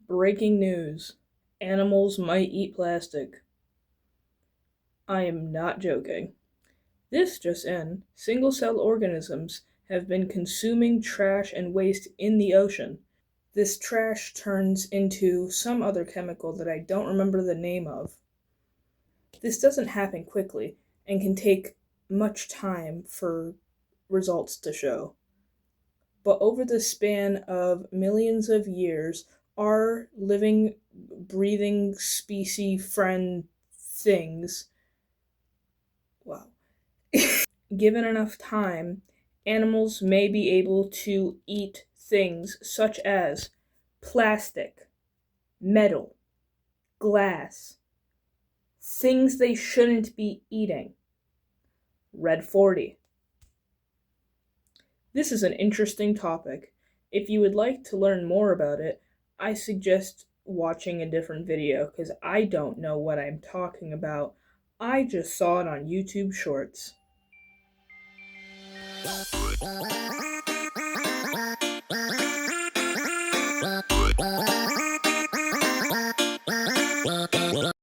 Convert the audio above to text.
Breaking news. Animals might eat plastic. I am not joking. This just in. Single-cell organisms have been consuming trash and waste in the ocean. This trash turns into some other chemical that I don't remember the name of. This doesn't happen quickly and can take much time for results to show. But over the span of millions of years, our living, breathing, species friend things, wow, given enough time, animals may be able to eat things such as plastic, metal, glass, things they shouldn't be eating. Red 40. This is an interesting topic. If you would like to learn more about it, I suggest watching a different video because I don't know what I'm talking about. I just saw it on YouTube Shorts.